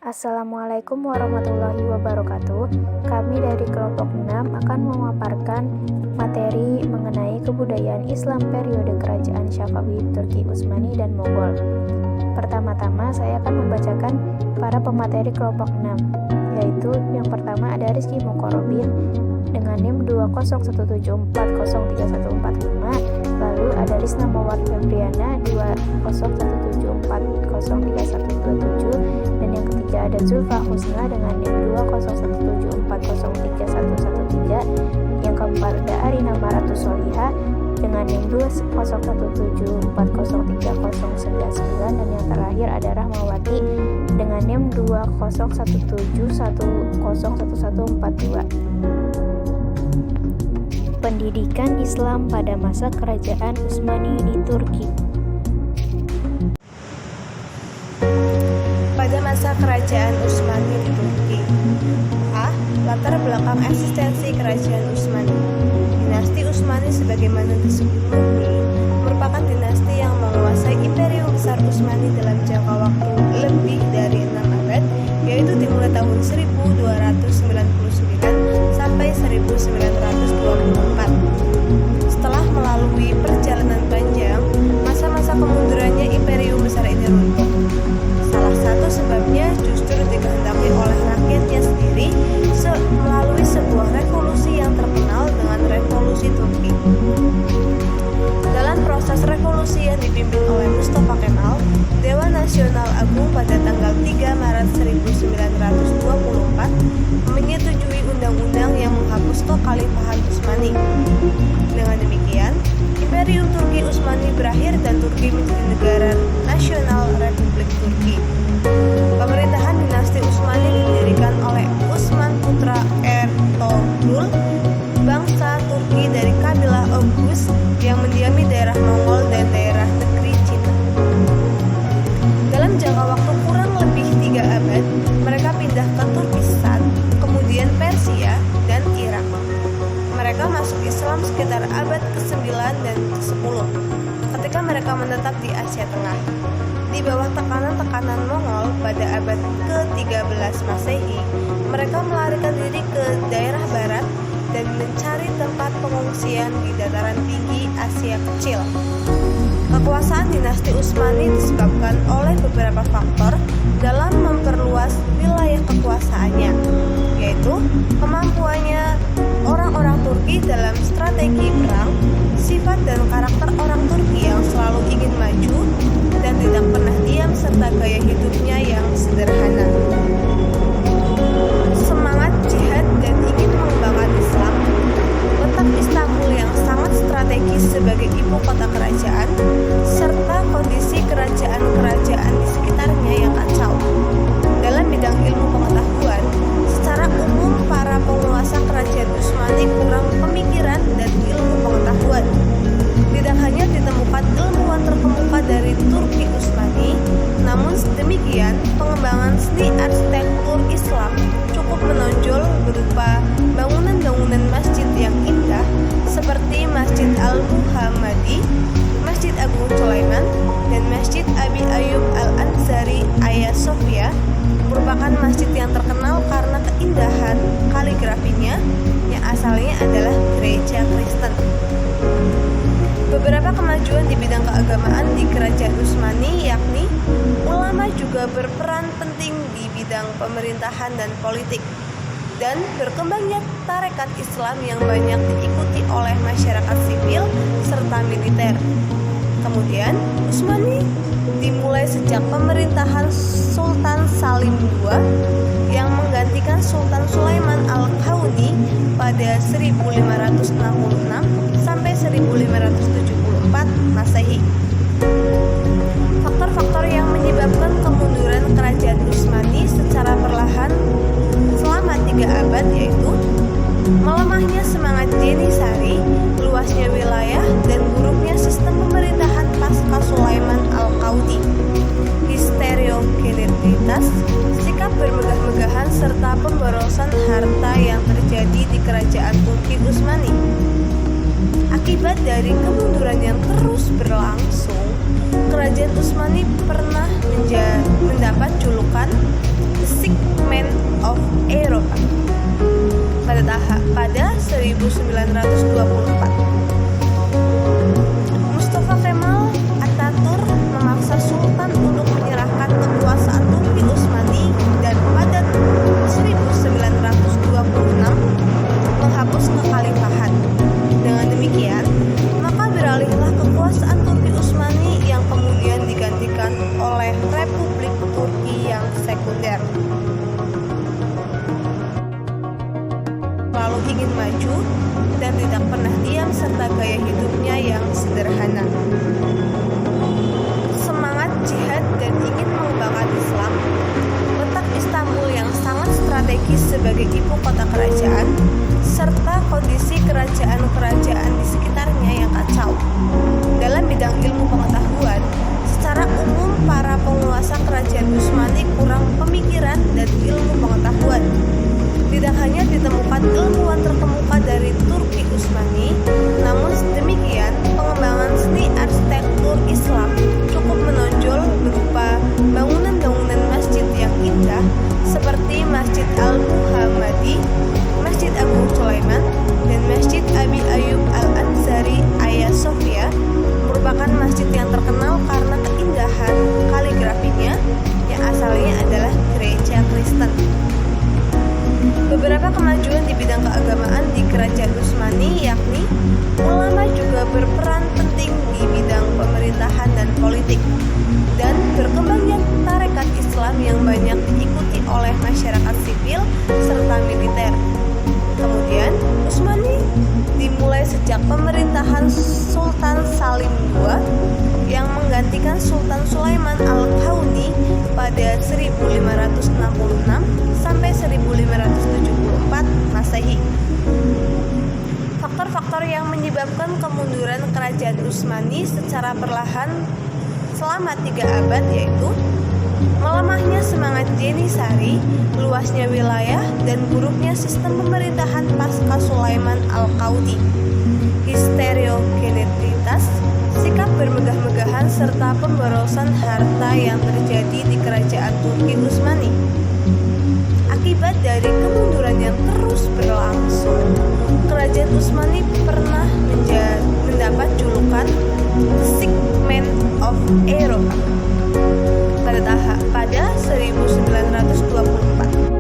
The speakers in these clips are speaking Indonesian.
Assalamualaikum warahmatullahi wabarakatuh. Kami dari kelompok 6 akan memaparkan materi mengenai kebudayaan Islam periode kerajaan Safawi, Turki Utsmani, dan Monggol. Pertama-tama saya akan membacakan para pemateri kelompok 6, yaitu yang pertama ada Rizky Mokorobin dengan NIM 20174031145, lalu ada Risna Mawar Febriana 20174031127, dan yang ketiga ada Zulfa Husna dengan NIM 20174031113, yang keempat ada Arina Maratus Soliha dengan NIM 20174030999, dan yang terakhir ada Rahmawati dengan NIM 20171011142. Pendidikan Islam pada masa kerajaan Utsmani di Turki. Pada masa kerajaan Utsmani di Turki. A. Latar belakang eksistensi kerajaan Utsmani. Dinasti Utsmani sebagaimana disebut merupakan dinasti yang menguasai imperium besar Utsmani dalam jangka waktu lebih dari 6 abad, yaitu dimulai tahun 1299 sampai 1924. Setelah melalui perjalanan panjang, masa-masa kemundurannya imperium besar ini runtuh. Salah satu sebabnya justru dikehendaki oleh rakyatnya sendiri melalui sebuah revolusi yang terkenal dengan Revolusi Turki. Dalam proses revolusi yang dipimpin oleh Mustafa Kemal, Dewan Nasional Agung pada tanggal 3 Maret 1924 menyetujui undang-undang yang menghapus kekhalifahan Utsmani. Dengan demikian, Imperium Turki Utsmani berakhir dan Turki menjadi negara nasional Republik Turki. Pemerintahan dinasti Utsmani didirikan oleh Utsman putra Ertuğrul, bangsa Turki dari kabilah Oghuz yang mendiami daerah Mongol dan daerah negeri Cina. Dalam jangka waktu kurang lebih 3 abad, mereka pindah ke Turkistan, kemudian Persia, dan Irak. Mereka masuk Islam sekitar abad ke-9 dan ke-10, ketika mereka menetap di Asia Tengah. Di bawah tekanan-tekanan Mongol pada abad ke-13 Masehi, mereka melarikan diri ke daerah barat dan mencari tempat pengungsian di dataran tinggi Asia Kecil. Kekuasaan dinasti Utsmani disebabkan oleh beberapa faktor dalam memperluas wilayah kekuasaannya, yaitu kemampuannya orang-orang Turki dalam strategi perang, sifat dan karakter orang Turki yang selalu ingin maju dan tidak pernah diam, serta gaya hidupnya yang sederhana. Semangat jihad dan ingin mengembangkan Islam, letak Istanbul yang sangat strategis sebagai ibu kota kerajaan, serta kondisi kerajaan-kerajaan di sekitarnya yang kacau. Dalam bidang ilmu pengetahuan, secara umum para penguasa kerajaan Utsmani kurang pemikiran dan ilmu pengetahuan. Tidak hanya ditemukan ilmuwan terkemuka dari Turki Utsmani, namun demikian pengembangan seni arsitektur Islam cukup menonjol berupa bangunan-bangunan masjid yang indah seperti Masjid Al-Muhammadi, Masjid Agung Sulaiman, dan Masjid Abi Ayyub Al-Ansari Hagia Sophia merupakan masjid yang terkenal karena keindahan kaligrafinya yang asalnya adalah gereja Kristen. Beberapa kemajuan di bidang keagamaan di kerajaan Utsmani, yakni ulama juga berperan penting di bidang pemerintahan dan politik, dan berkembangnya tarekat Islam yang banyak diikuti oleh masyarakat sipil serta militer. Kemudian, Utsmani dimulai sejak pemerintahan Sultan Salim II yang menggantikan Sultan Sulaiman Al-Qauni pada 1566 sampai 1574 Masehi. Faktor-faktor yang menyebabkan kemunduran kerajaan Utsmani secara perlahan selama 3 abad yaitu melemahnya semangat Jenisari, luasnya wilayah, dan buruknya sistem pemerintahan pasca Sulaiman Al-Qauni, histeriogenititas, sikap bermegah-megahan, serta pemborosan harta yang terjadi di kerajaan Turki Utsmani. Akibat dari kemunduran yang terus berlangsung, kerajaan Utsmani pernah mendapat julukan The 1924. Mustafa Kemal Atatürk memaksa Sultan untuk menyerahkan kekuasaan Turki Utsmani dan pada 1926 menghapus kekhalifahan. Dengan demikian, maka beralihlah kekuasaan Turki Utsmani yang kemudian digantikan oleh Republik Turki yang sekunder. Lalu ingin maju dan tidak pernah diam serta gaya hidupnya yang sederhana. Semangat jihad dan ingin mengembangkan Islam, letak Istanbul yang sangat strategis sebagai ibu kota kerajaan, serta kondisi kerajaan-kerajaan di sekitarnya yang kacau. Dalam bidang ilmu pengetahuan, secara umum para penguasa kerajaan Utsmani kurang pemikiran dan ilmu pengetahuan. Tidak hanya ditemukan ilmuwan terkemuka dari Turki Utsmani, namun demikian pengembangan seni arsitektur Islam cukup menonjol berupa bangunan-bangunan masjid yang indah seperti Masjid Al-Muhammadi, Masjid Agung Sulaiman, dan Masjid Abi Ayyub Al-Ansari Hagia Sophia merupakan masjid yang terkenal karena keindahan kaligrafinya yang asalnya adalah gereja Kristen. Beberapa kemajuan di bidang keagamaan di kerajaan Utsmani yakni ulama juga berperan penting di bidang pemerintahan dan politik, dan berkembangnya tarekat Islam yang banyak diikuti oleh masyarakat sipil serta militer. Kemudian Utsmani dimulai sejak pemerintahan Sultan Salim II yang menggantikan Sultan Sulaiman Al-Qauni pada 1566 sampai 1574 Masehi. Faktor-faktor yang menyebabkan kemunduran kerajaan Utsmani secara perlahan selama 3 abad yaitu melemahnya semangat Jenisari, luasnya wilayah, dan buruknya sistem pemerintahan pasca Sulaiman Al-Qauni, histeriogenititas, sikap bermegah-megahan, serta pemborosan harta yang terjadi di kerajaan Turki Utsmani. Akibat dari kemunduran yang terus berlangsung, kerajaan Utsmani pernah mendapat julukan The Sick Man of Europe pada 1924.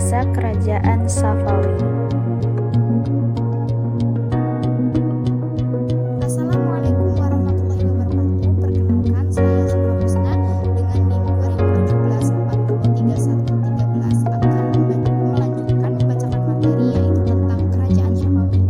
masa kerajaan Safawi. Assalamualaikum warahmatullahi wabarakatuh. Perkenalkan, saya Syukra Husna dengan NIM 2017-43113 akan melanjutkan membacakan materi yaitu tentang kerajaan Safawi.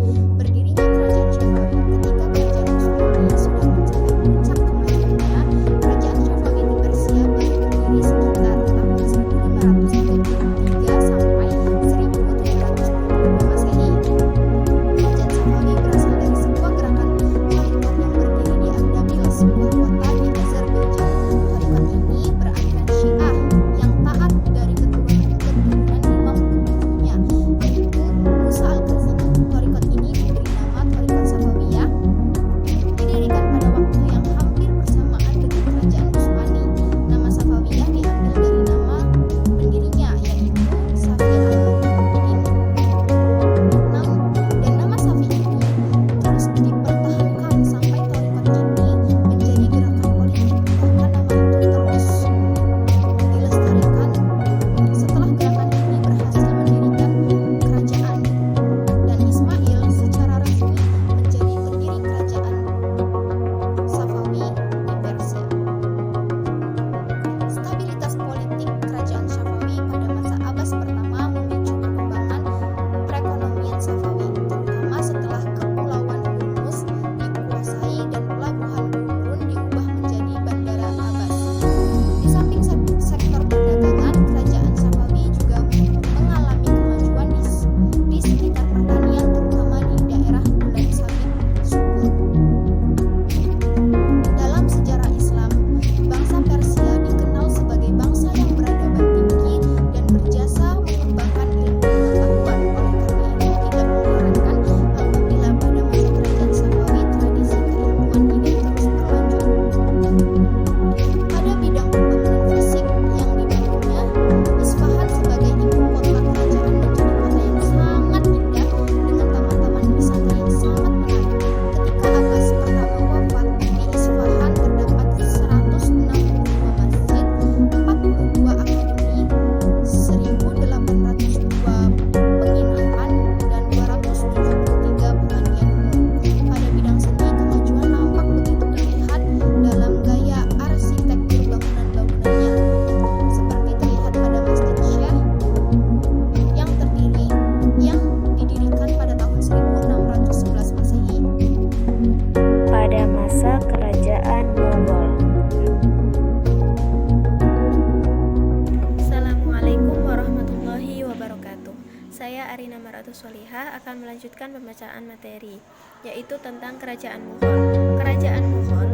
Arina Maratus Solihah akan melanjutkan pembacaan materi, yaitu tentang Kerajaan Mughal. Kerajaan Mughal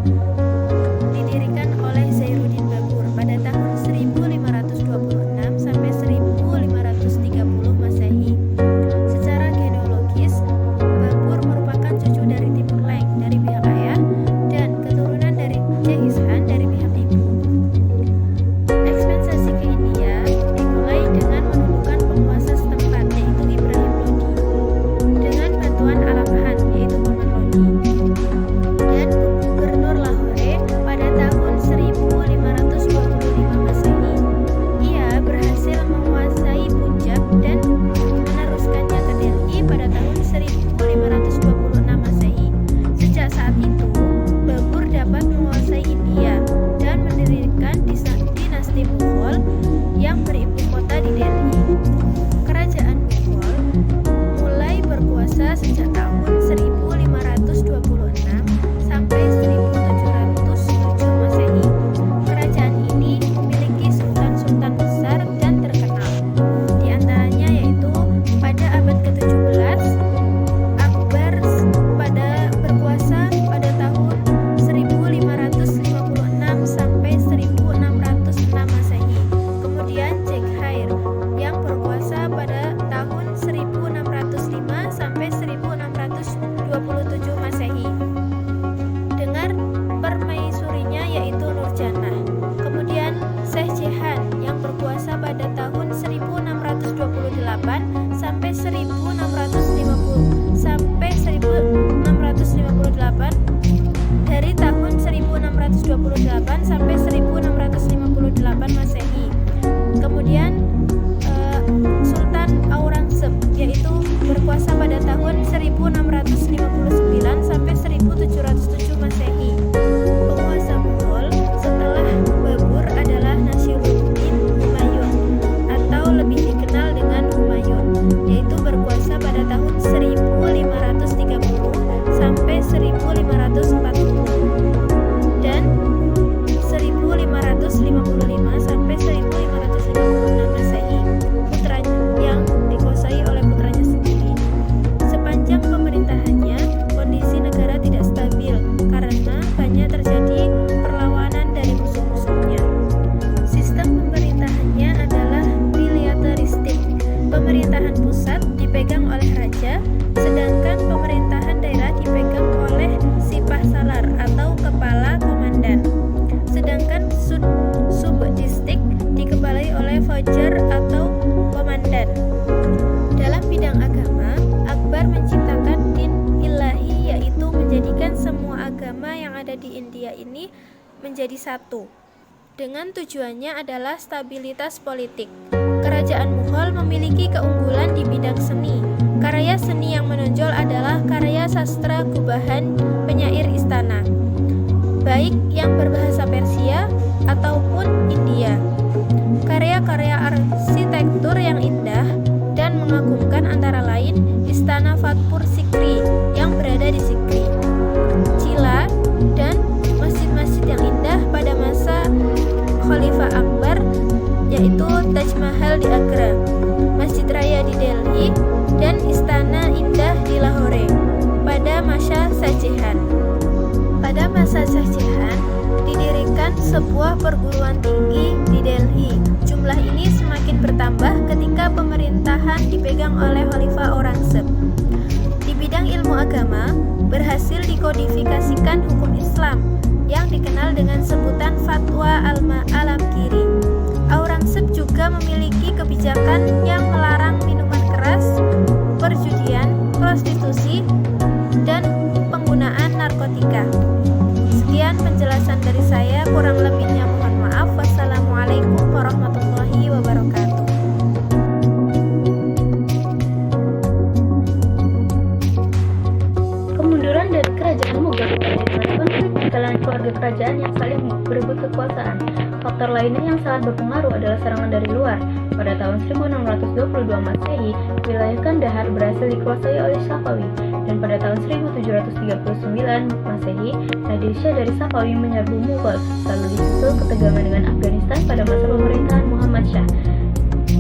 didirikan oleh Zainuddin Babur pada tahun 1526 sampai 1530 Masehi. Secara genealogis, Babur merupakan cucu dari Timur Leng dari pihak ayah dan keturunan dari Genghis Khan dari pihak ibu. Ekspansi ke India dimulai dengan menundukkan penguasa setempat, yaitu Ibrahim Lodi, dengan bantuan Alam Khan, yaitu Paman Lodi, dan Gubernur Lahore pada tahun 1525 Masehi. Ia berhasil menguasai Punjab dan meneruskannya ke Delhi pada tahun 1526 Masehi. Sejak saat itu, Babur dapat menguasai India dan mendirikan dinasti Mughal yang beribu kota di Delhi. Kerajaan Mughal mulai berkuasa sejak tahun 1526 sampai 1707 Masehi. Kerajaan ini memiliki sultan-sultan besar dan terkenal. Di antaranya yaitu pada abad ke-17, Akbar berkuasa pada tahun 1556 sampai 1606 Masehi. Kemudian Jenghair yang berkuasa pada tahun 1605 sampai 1627 Masehi dengan permaisurinya yaitu Nurjannah. Kemudian Syekh Jehan yang berkuasa pada tahun 1628 sampai 1658. Dari tahun 1628 sampai 1658 Masehi. Kemudian Sultan Aurangzeb yaitu berkuasa pada tahun 1659 sampai 1707 Masehi. Penguasa Mughal setelah Babur adalah Nasiruddin Humayun atau lebih dikenal dengan Humayun, yaitu berkuasa pada tahun 1530 sampai 1540 dan 1555 sampai 1556 Masehi. Putranya yang dikuasai oleh putranya sendiri. Sepanjang pemerintahannya, kondisi negara tidak stabil karena banyak terjadi perlawanan dari musuh-musuhnya. Sistem pemerintahannya adalah militaristik. Pemerintahan pusat dipegang oleh raja, sedangkan pemerintahan daerah dipegang oleh sipah salar atau kepala komandan. Sedangkan subdistrik dikepalai oleh fajar atau komandan. Dalam bidang agama, Akbar menciptakan din ilahi, yaitu menjadikan semua agama yang ada di India ini menjadi satu. Dengan tujuannya adalah stabilitas politik. Kerajaan Mughal memiliki keunggulan di bidang seni. Karya seni yang menonjol adalah karya sastra gubahan penyair istana, baik yang berbahasa Persia ataupun India. Karya-karya arsitektur yang indah dan mengagumkan antara lain Istana Fatpur Sikri yang berada di Sikri, Cila, dan masjid-masjid yang indah pada masa Khalifah Akbar yaitu Taj Mahal di Agra, Masjid Raya di Delhi, dan Istana Indah di Lahore pada masa Shah Jahan. Pada masa Shah Jahan didirikan sebuah perguruan tinggi di Delhi. Jumlah ini semakin bertambah ketika pemerintahan dipegang oleh Khalifah Aurangzeb. Di bidang ilmu agama, berhasil dikodifikasikan hukum Islam yang dikenal dengan sebutan Fatwa Alamgiri. Aurangzeb juga memiliki kebijakan yang melarang minuman keras, perjudian, prostitusi, dan penggunaan narkotika. Sekian penjelasan dari saya, kurang lebihnya mohon maaf. Wassalamualaikum warahmatullahi wabarakatuh. Kemunduran dari kerajaan Mughal adalah konflik di kalangan keluarga kerajaan yang saling berebut kekuasaan. Faktor lainnya yang sangat berpengaruh adalah serangan dari luar. Pada tahun 1622 Masehi, wilayah Kandahar berhasil dikuasai oleh Safawi, dan pada tahun 1739 Masehi, Nadir Shah dari Safawi menyerbu Mughal, lalu disusul ketegangan dengan Afghanistan pada masa pemerintahan Muhammad Shah.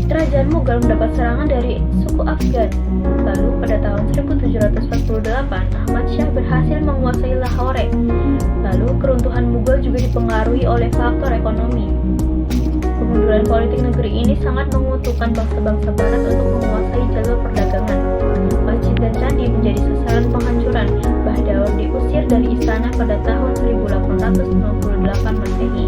Kerajaan kerajaan Mughal mendapat serangan dari suku Afgan. Lalu pada tahun 1748, Ahmad Shah berhasil menguasai Lahore. Lalu keruntuhan Mughal juga dipengaruhi oleh faktor ekonomi. Kemunduran politik negeri ini sangat menguntungkan bangsa-bangsa barat untuk menguasai jalur perdagangan. Masjid dan candi menjadi sasaran penghancuran. Bahdaur diusir dari istana pada tahun 1898 Masehi.